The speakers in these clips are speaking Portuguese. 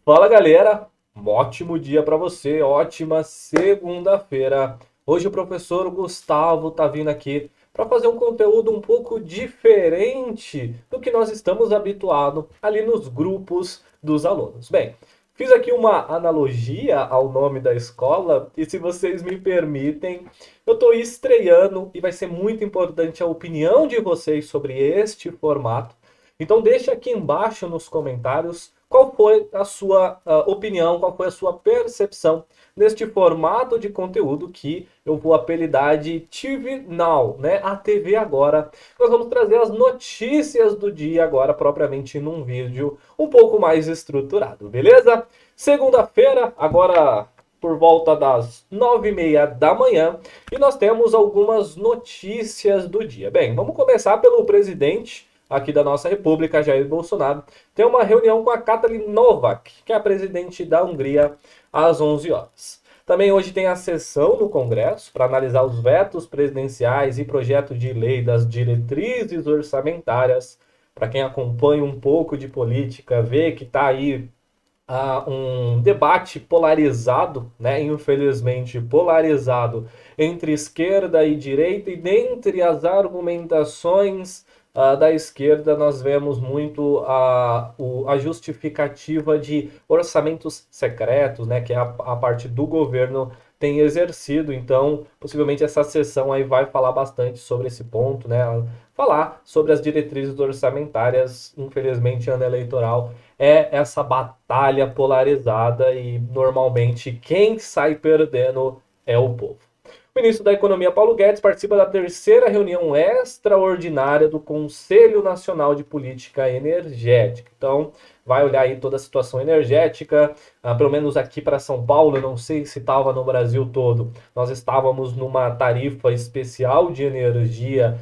Fala galera, um ótimo dia para você, ótima segunda-feira. Hoje o professor Gustavo tá vindo aqui para fazer um conteúdo um pouco diferente do que nós estamos habituados ali nos grupos dos alunos. Bem, fiz aqui uma analogia ao nome da escola e se vocês me permitem, eu estou estreando e vai ser muito importante a opinião de vocês sobre este formato. Então deixa aqui embaixo nos comentários qual foi a sua opinião, qual foi a sua percepção neste formato de conteúdo que eu vou apelidar de TV Now, né? A TV agora. Nós vamos trazer as notícias do dia agora, propriamente num vídeo um pouco mais estruturado, beleza? Segunda-feira, agora por volta das 9h30 da manhã, e nós temos algumas notícias do dia. Bem, vamos começar pelo presidente aqui da nossa república, Jair Bolsonaro, tem uma reunião com a Katalin Novak, que é a presidente da Hungria, às 11 horas. Também hoje tem a sessão no Congresso para analisar os vetos presidenciais e projeto de lei das diretrizes orçamentárias. Para quem acompanha um pouco de política, vê que está aí um debate polarizado, né? Infelizmente polarizado entre esquerda e direita, e dentre as argumentações da esquerda nós vemos muito a justificativa de orçamentos secretos, né? Que é a parte do governo tem exercido. Então possivelmente essa sessão aí vai falar bastante sobre esse ponto, né? Falar sobre as diretrizes orçamentárias. Infelizmente ano eleitoral é essa batalha polarizada e normalmente quem sai perdendo é o povo. O ministro da Economia, Paulo Guedes, participa da terceira reunião extraordinária do Conselho Nacional de Política Energética. Então, vai olhar aí toda a situação energética, pelo menos aqui para São Paulo, eu não sei se estava no Brasil todo, nós estávamos numa tarifa especial de energia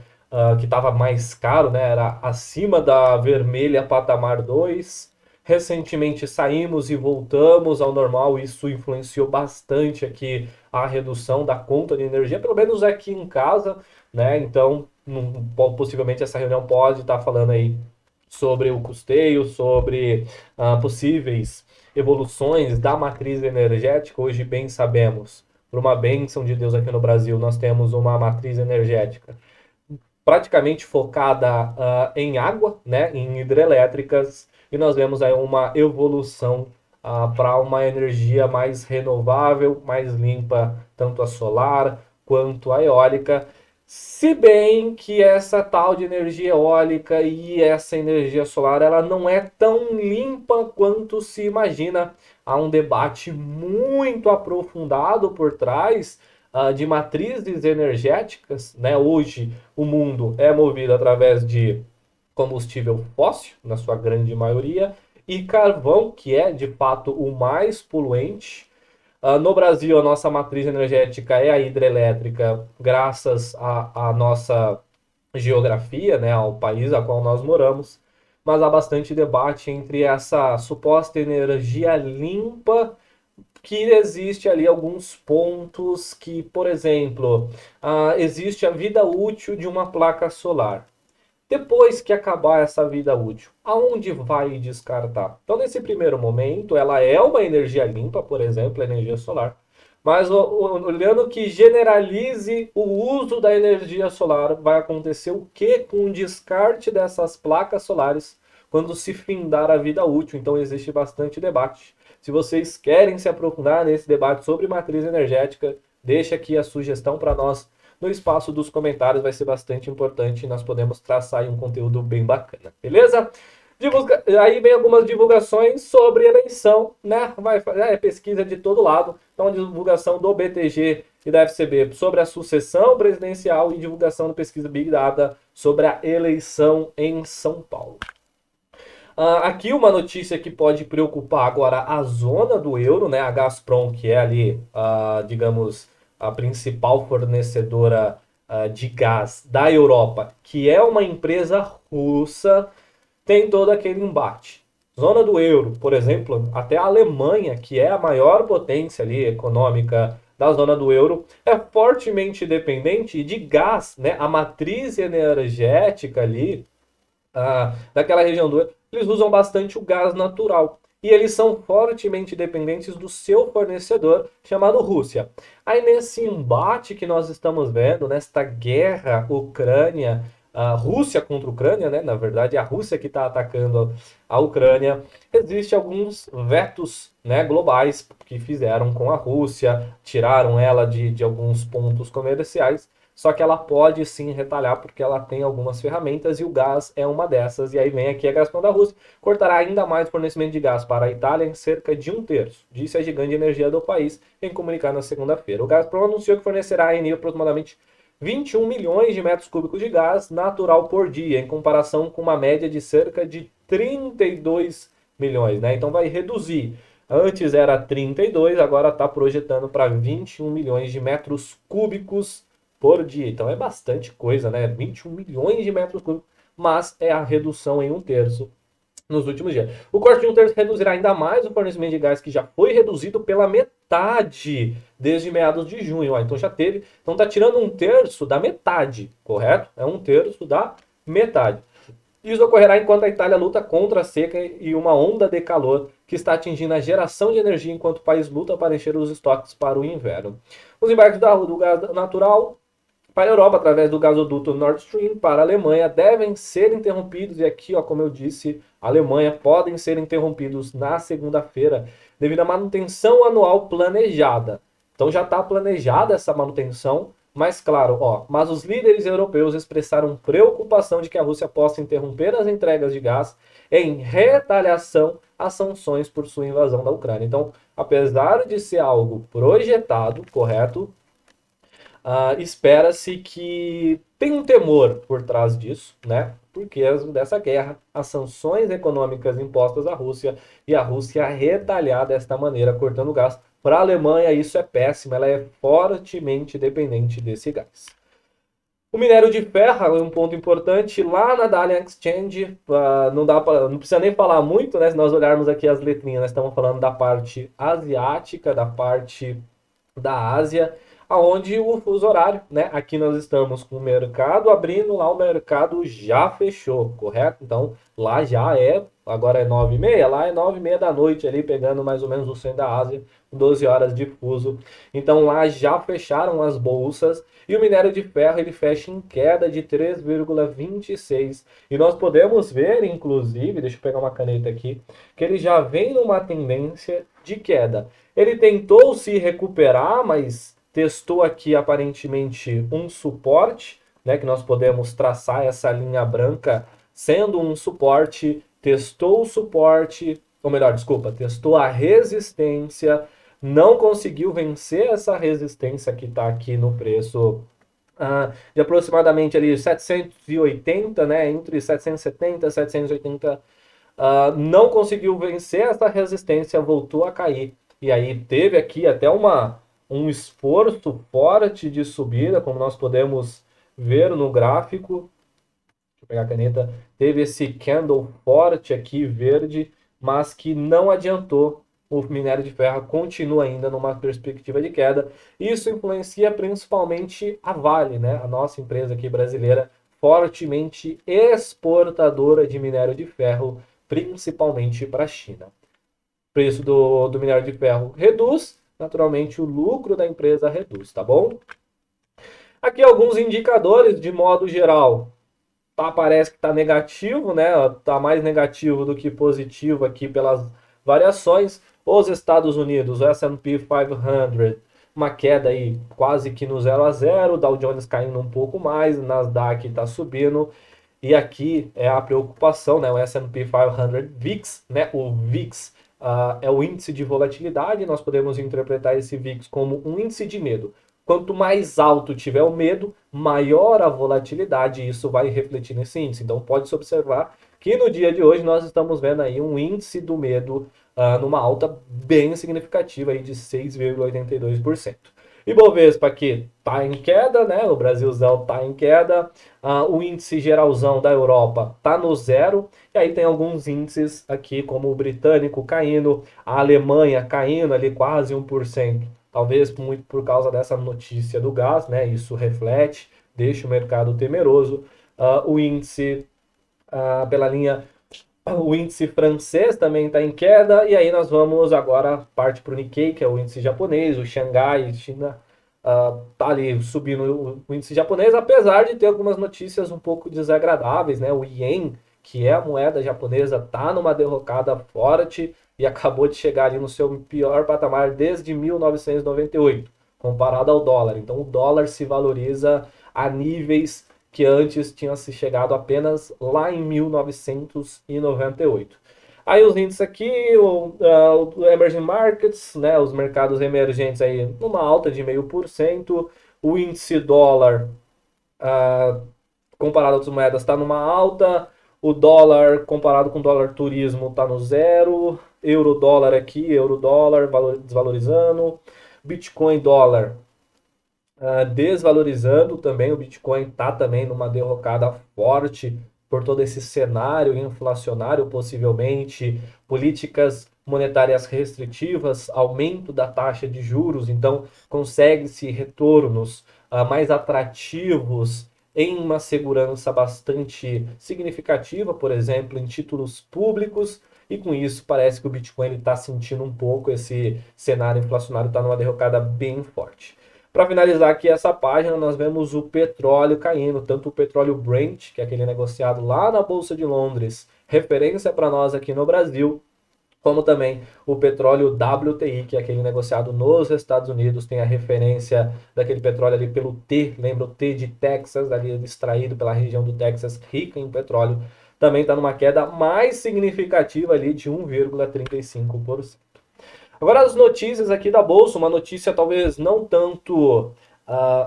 que estava mais caro, né? Era acima da vermelha patamar 2. Recentemente saímos e voltamos ao normal, isso influenciou bastante aqui a redução da conta de energia, pelo menos aqui em casa, né? Então, possivelmente essa reunião pode estar falando aí sobre o custeio, sobre possíveis evoluções da matriz energética. Hoje, bem sabemos, por uma bênção de Deus aqui no Brasil, nós temos uma matriz energética praticamente focada em água, né, em hidrelétricas, e nós vemos aí uma evolução para uma energia mais renovável, mais limpa, tanto a solar quanto a eólica. Se bem que essa tal de energia eólica e essa energia solar, ela não é tão limpa quanto se imagina. Há um debate muito aprofundado por trás de matrizes energéticas, né? Hoje o mundo é movido através de combustível fóssil, na sua grande maioria, e carvão, que é de fato o mais poluente. No Brasil, a nossa matriz energética é a hidrelétrica, graças à nossa geografia, né, ao país a qual nós moramos, mas há bastante debate entre essa suposta energia limpa que existe ali alguns pontos que, por exemplo, existe a vida útil de uma placa solar. Depois que acabar essa vida útil, aonde vai descartar? Então, nesse primeiro momento, ela é uma energia limpa, por exemplo, a energia solar. Mas olhando que generalize o uso da energia solar, vai acontecer o que com o descarte dessas placas solares quando se findar a vida útil? Então existe bastante debate. Se vocês querem se aprofundar nesse debate sobre matriz energética, deixa aqui a sugestão para nós no espaço dos comentários, vai ser bastante importante e nós podemos traçar aí um conteúdo bem bacana, beleza? Aí vem algumas divulgações sobre eleição, né? É pesquisa de todo lado. Então, divulgação do BTG e da FCB sobre a sucessão presidencial e divulgação da pesquisa Big Data sobre a eleição em São Paulo. Aqui uma notícia que pode preocupar agora a zona do euro, né? A Gazprom, que é ali, digamos, a principal fornecedora de gás da Europa, que é uma empresa russa, tem todo aquele embate. Zona do euro, por exemplo, até a Alemanha, que é a maior potência ali econômica da zona do euro, é fortemente dependente de gás, né? A matriz energética ali daquela região do euro, eles usam bastante o gás natural. e eles são fortemente dependentes do seu fornecedor, chamado Rússia. Aí nesse embate que nós estamos vendo, nesta guerra Ucrânia, a Rússia contra a Ucrânia, né? Na verdade, é a Rússia que está atacando a Ucrânia. Existem alguns vetos, né, globais que fizeram com a Rússia, tiraram ela de alguns pontos comerciais. Só que ela pode sim retalhar porque ela tem algumas ferramentas e o gás é uma dessas. E aí vem aqui a Gazprom da Rússia, cortará ainda mais o fornecimento de gás para a Itália em cerca de um terço, disse a gigante de energia do país em comunicado na segunda-feira. O Gazprom anunciou que fornecerá a Eni aproximadamente 21 milhões de metros cúbicos de gás natural por dia, em comparação com uma média de cerca de 32 milhões, né? Então vai reduzir. Antes era 32, agora está projetando para 21 milhões de metros cúbicos por dia. Então é bastante coisa, né? 21 milhões de metros cúbicos, mas é a redução em um terço nos últimos dias. O corte de um terço reduzirá ainda mais o fornecimento de gás, que já foi reduzido pela metade desde meados de junho. Ó, então já teve. Então está tirando um terço da metade, correto? É um terço da metade. Isso ocorrerá enquanto a Itália luta contra a seca e uma onda de calor que está atingindo a geração de energia enquanto o país luta para encher os estoques para o inverno. Os embarques do gás natural para a Europa, através do gasoduto Nord Stream para a Alemanha, devem ser interrompidos, e aqui, ó, como eu disse, a Alemanha podem ser interrompidos na segunda-feira, devido à manutenção anual planejada. Então já está planejada essa manutenção, mas claro, ó, mas os líderes europeus expressaram preocupação de que a Rússia possa interromper as entregas de gás em retaliação às sanções por sua invasão da Ucrânia. Então, apesar de ser algo projetado, correto? Espera-se que tem um temor por trás disso, né? Porque dessa guerra, as sanções econômicas impostas à Rússia e a Rússia retalhar desta maneira, cortando gás. Para a Alemanha, isso é péssimo, ela é fortemente dependente desse gás. O minério de ferro é um ponto importante lá na Dalian Exchange. Não precisa nem falar muito, né? Se nós olharmos aqui as letrinhas, nós estamos falando da parte asiática, da parte da Ásia, aonde o fuso horário, né? Aqui nós estamos com o mercado abrindo, lá o mercado já fechou, correto? Então lá já agora é 9h30, lá é 9h30 da noite ali, pegando mais ou menos o centro da Ásia, 12 horas de fuso. Então lá já fecharam as bolsas e o minério de ferro ele fecha em queda de 3,26. E nós podemos ver, inclusive, deixa eu pegar uma caneta aqui, que ele já vem numa tendência de queda. Ele tentou se recuperar, mas testou aqui aparentemente um suporte, né, que nós podemos traçar essa linha branca sendo um suporte, testou o suporte, ou melhor, desculpa, testou a resistência, não conseguiu vencer essa resistência que está aqui no preço de aproximadamente ali 780, né, entre 770 e 780, não conseguiu vencer essa resistência, voltou a cair. E aí teve aqui até um esforço forte de subida, como nós podemos ver no gráfico. Deixa eu pegar a caneta. Teve esse candle forte aqui, verde, mas que não adiantou. O minério de ferro continua ainda numa perspectiva de queda. Isso influencia principalmente a Vale, né? A nossa empresa aqui brasileira, fortemente exportadora de minério de ferro, principalmente para a China. O preço do minério de ferro reduz, naturalmente o lucro da empresa reduz, tá bom? Aqui alguns indicadores de modo geral. Parece que está negativo, né? Está mais negativo do que positivo aqui pelas variações. Os Estados Unidos, o S&P 500, uma queda aí quase que no 0 a 0, Dow Jones caindo um pouco mais, Nasdaq está subindo. E aqui é a preocupação, né? O S&P 500 VIX, né? O VIX é o índice de volatilidade. Nós podemos interpretar esse VIX como um índice de medo. Quanto mais alto tiver o medo, maior a volatilidade, e isso vai refletir nesse índice. Então pode-se observar que no dia de hoje nós estamos vendo aí um índice do medo numa alta bem significativa aí de 6,82%. Ibovespa aqui está em queda, né? O Brasilzão está em queda. O índice geralzão da Europa está no zero. E aí tem alguns índices aqui, como o britânico caindo, a Alemanha caindo ali quase 1%. Talvez muito por causa dessa notícia do gás, né? Isso reflete, deixa o mercado temeroso. O índice pela linha O índice francês também está em queda, e aí nós vamos agora parte para o Nikkei, que é o índice japonês, o Xangai, China, tá ali subindo o índice japonês, apesar de ter algumas notícias um pouco desagradáveis, né? O Yen, que é a moeda japonesa, tá numa derrocada forte e acabou de chegar ali no seu pior patamar desde 1998, comparado ao dólar. Então o dólar se valoriza a níveis que antes tinha se chegado apenas lá em 1998. Aí os índices aqui, o Emerging Markets, né, os mercados emergentes aí numa alta de 0,5%, o índice dólar comparado a outras moedas está numa alta, o dólar comparado com o dólar turismo está no zero, euro dólar aqui, euro dólar desvalorizando, Bitcoin dólar desvalorizando também. O Bitcoin está também numa derrocada forte por todo esse cenário inflacionário, possivelmente, políticas monetárias restritivas, aumento da taxa de juros, então consegue-se retornos mais atrativos em uma segurança bastante significativa, por exemplo, em títulos públicos, e com isso parece que o Bitcoin está sentindo um pouco esse cenário inflacionário, está numa derrocada bem forte. Para finalizar aqui essa página, nós vemos o petróleo caindo, tanto o petróleo Brent, que é aquele negociado lá na Bolsa de Londres, referência para nós aqui no Brasil, como também o petróleo WTI, que é aquele negociado nos Estados Unidos, tem a referência daquele petróleo ali pelo T, lembra o T de Texas, ali extraído pela região do Texas, rica em petróleo, também está numa queda mais significativa ali de 1,35%. Agora as notícias aqui da Bolsa, uma notícia talvez não tanto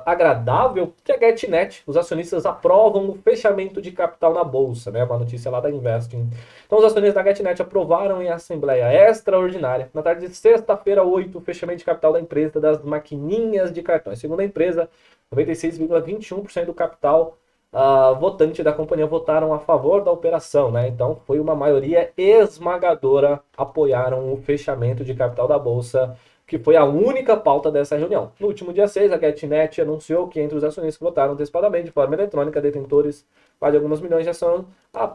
agradável, que a GetNet, os acionistas aprovam o fechamento de capital na Bolsa, né? Uma notícia lá da Investing. Então os acionistas da GetNet aprovaram em assembleia extraordinária, na tarde de sexta-feira, 8, o fechamento de capital da empresa das maquininhas de cartões. Segundo a empresa, 96,21% do capital votante da companhia votaram a favor da operação, né? Então foi uma maioria esmagadora, apoiaram o fechamento de capital da Bolsa, que foi a única pauta dessa reunião. No último dia 6, a GetNet anunciou que entre os acionistas que votaram antecipadamente de forma eletrônica, detentores de alguns milhões de ações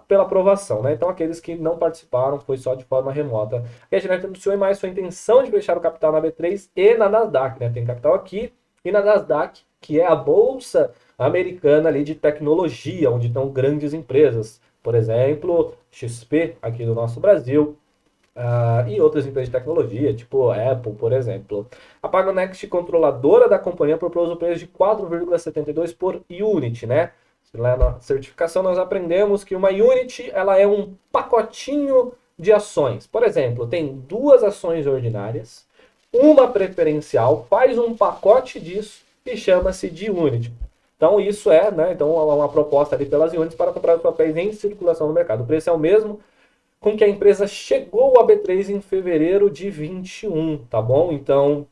pela aprovação, né? Então aqueles que não participaram foi só de forma remota. A GetNet anunciou mais sua intenção de fechar o capital na B3 e na Nasdaq, né? Tem capital aqui e na Nasdaq, que é a bolsa americana ali de tecnologia, onde estão grandes empresas, por exemplo, XP aqui do nosso Brasil, e outras empresas de tecnologia, tipo Apple, por exemplo. A Pagonext, controladora da companhia, propôs o preço de 4,72 por unit, né? Lá na certificação nós aprendemos que uma unit ela é um pacotinho de ações. Por exemplo, tem duas ações ordinárias, uma preferencial, faz um pacote disso e chama-se de unit. Então isso é, né? Então uma proposta ali pelas units para comprar os papéis em circulação no mercado. O preço é o mesmo com que a empresa chegou à B3 em fevereiro de 21, tá bom? Então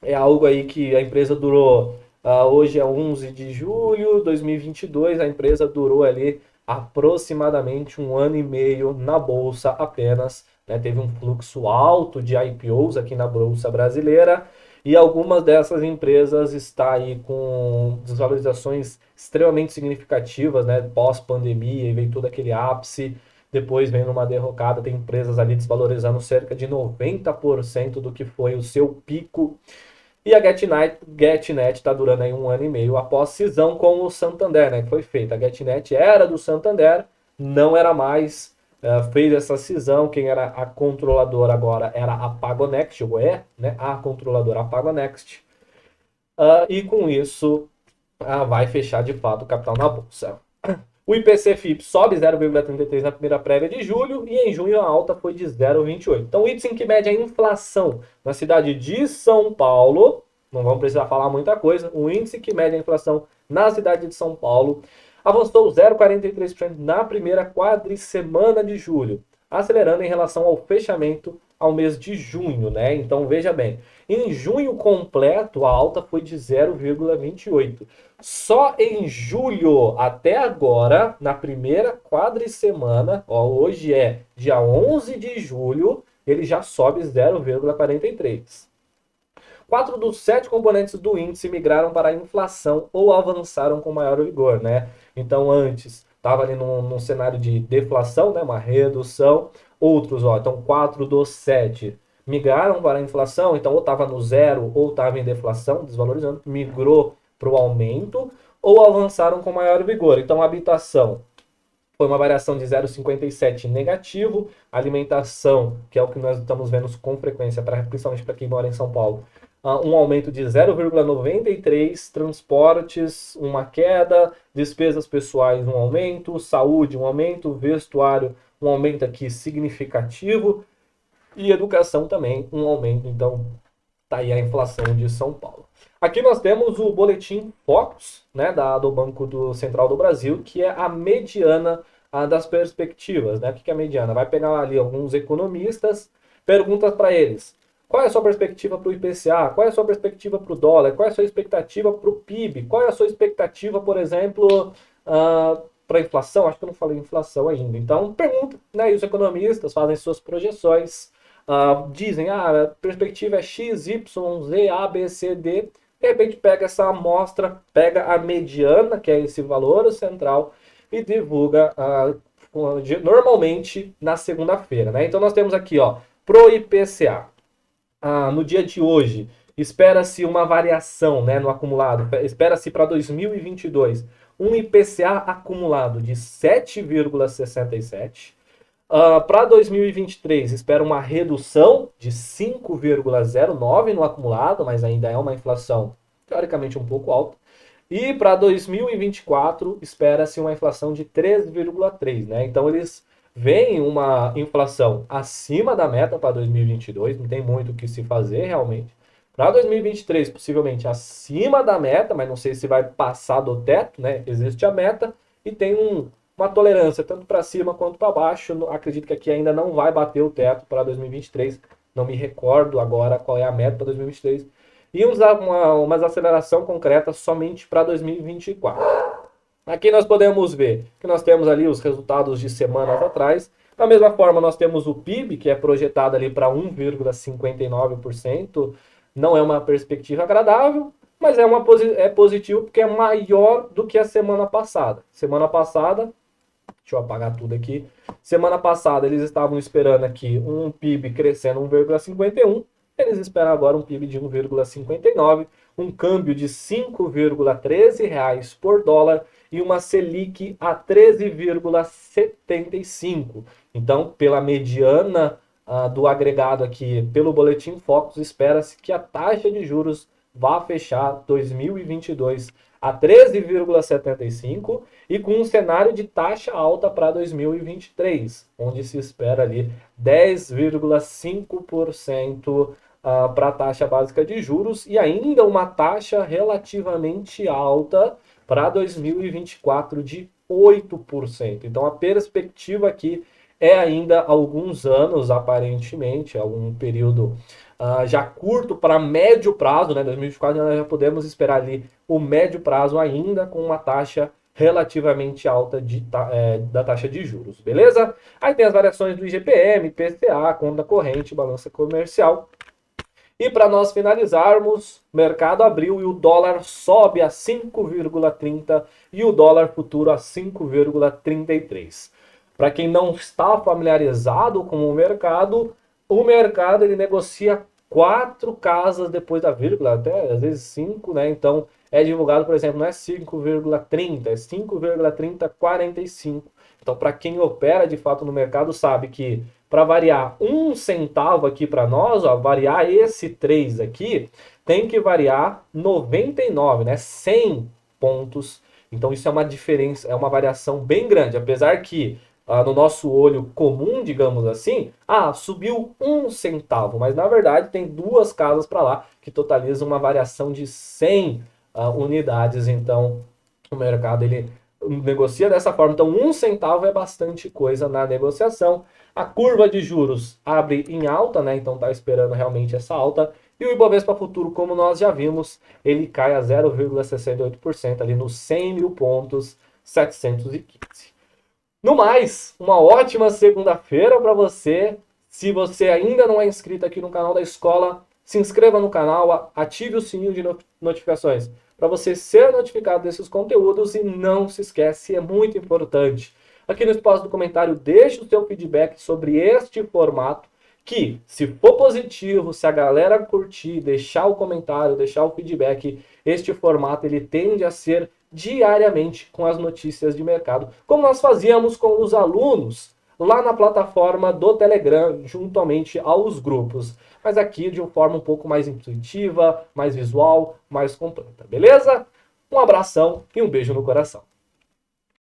é algo aí que a empresa durou, hoje é 11 de julho de 2022, a empresa durou ali aproximadamente um ano e meio na bolsa apenas, né? Teve um fluxo alto de IPOs aqui na bolsa brasileira e algumas dessas empresas está aí com desvalorizações extremamente significativas, né? Pós-pandemia, e veio todo aquele ápice, depois vem numa derrocada, tem empresas ali desvalorizando cerca de 90% do que foi o seu pico. E a GetNet está durando aí um ano e meio após cisão com o Santander, né? Que foi feita. A GetNet era do Santander, não era mais, fez essa cisão. Quem era a controladora agora era a Pagonext, ou é, né? A controladora, a Pagonext. E com isso, vai fechar de fato o capital na bolsa. O IPC-FIP sobe 0,33 na primeira prévia de julho e em junho a alta foi de 0,28. Então o índice que mede a inflação na cidade de São Paulo, não vamos precisar falar muita coisa, o índice que mede a inflação na cidade de São Paulo avançou 0,43% na primeira quadricemana de julho, acelerando em relação ao fechamento ao mês de junho, né? Então veja bem, em junho completo a alta foi de 0,28. Só em julho até agora, na primeira quadricemana, hoje é dia 11 de julho, ele já sobe 0,43. 4 dos 7 componentes do índice migraram para a inflação ou avançaram com maior vigor, né? Então, antes, estava ali num cenário de deflação, né, uma redução. Outros, ó, então 4 dos 7 migraram para a inflação, então ou estava no zero ou estava em deflação, desvalorizando, migrou para o aumento, ou avançaram com maior vigor. Então, a habitação foi uma variação de 0,57 negativo, alimentação, que é o que nós estamos vendo com frequência, principalmente para quem mora em São Paulo, um aumento de 0,93, transportes, uma queda, despesas pessoais, um aumento, saúde, um aumento, vestuário, um aumento aqui significativo, e educação também, um aumento. Então, tá aí a inflação de São Paulo. Aqui nós temos o boletim Focus, né, do Banco Central do Brasil, que é a mediana das perspectivas. Né? O que é a mediana? Vai pegar ali alguns economistas, pergunta para eles: qual é a sua perspectiva para o IPCA? Qual é a sua perspectiva para o dólar? Qual é a sua expectativa para o PIB? Qual é a sua expectativa, por exemplo, para a inflação? Acho que eu não falei inflação ainda. Então, pergunta, né? E os economistas fazem suas projeções. Dizem, a perspectiva é X, Y, Z, A, B, C, D. De repente pega essa amostra, pega a mediana, que é esse valor central, e divulga normalmente na segunda-feira. Né? Então nós temos aqui, ó, pro IPCA. No dia de hoje, espera-se uma variação, né, no acumulado. Espera-se para 2022 um IPCA acumulado de 7,67. Para 2023, espera uma redução de 5,09 no acumulado, mas ainda é uma inflação teoricamente um pouco alta. E para 2024, espera-se uma inflação de 3,3, né? Então eles veem uma inflação acima da meta para 2022, não tem muito o que se fazer realmente. Para 2023, possivelmente acima da meta, mas não sei se vai passar do teto, né? Existe a meta e tem uma tolerância tanto para cima quanto para baixo. Acredito que aqui ainda não vai bater o teto para 2023. Não me recordo agora qual é a meta para 2023. E uma aceleração concreta somente para 2024. Aqui nós podemos ver que nós temos ali os resultados de semanas atrás. Da mesma forma, nós temos o PIB, que é projetado ali para 1,59%. Não é uma perspectiva agradável, mas é positivo porque é maior do que a semana passada. Semana passada, deixa eu apagar tudo aqui. Semana passada eles estavam esperando aqui um PIB crescendo 1,51. Eles esperam agora um PIB de 1,59, um câmbio de R$ 5,13 por dólar e uma Selic a 13,75. Então, pela mediana do agregado aqui, pelo Boletim Focus, espera-se que a taxa de juros vá fechar 2022 a 13,75 e com um cenário de taxa alta para 2023, onde se espera ali 10,5% para a taxa básica de juros e ainda uma taxa relativamente alta para 2024 de 8%. Então a perspectiva aqui é ainda alguns anos, aparentemente, algum período já curto para médio prazo, né? 2024 nós já podemos esperar ali o médio prazo ainda com uma taxa relativamente alta da taxa de juros, beleza? Aí tem as variações do IGPM, IPCA, conta corrente, balança comercial. E para nós finalizarmos, mercado abriu e o dólar sobe a 5,30 e o dólar futuro a 5,33. Para quem não está familiarizado com o mercado ele negocia 4 casas depois da vírgula, até às vezes 5, né? Então é divulgado, por exemplo, não é 5,30, é 5,3045. Então, para quem opera de fato no mercado, sabe que para variar 1 centavo aqui para nós, ó, variar esse 3 aqui, tem que variar 99, né? 100 pontos. Então, isso é uma diferença, é uma variação bem grande. Apesar que no nosso olho comum, digamos assim, subiu 1 centavo, mas na verdade tem 2 casas para lá que totalizam uma variação de 100 unidades. Então, o mercado ele negocia dessa forma. Então, 1 centavo é bastante coisa na negociação. A curva de juros abre em alta, né? Então está esperando realmente essa alta. E o Ibovespa Futuro, como nós já vimos, ele cai a 0,68% ali nos 100 mil pontos, 715. No mais, uma ótima segunda-feira para você. Se você ainda não é inscrito aqui no canal da escola, se inscreva no canal, ative o sininho de notificações para você ser notificado desses conteúdos e não se esquece, é muito importante. Aqui no espaço do comentário, deixe o seu feedback sobre este formato, que se for positivo, se a galera curtir, deixar o comentário, deixar o feedback, este formato ele tende a ser diariamente com as notícias de mercado, como nós fazíamos com os alunos lá na plataforma do Telegram, juntamente aos grupos. Mas aqui de uma forma um pouco mais intuitiva, mais visual, mais completa, beleza? Um abração e um beijo no coração.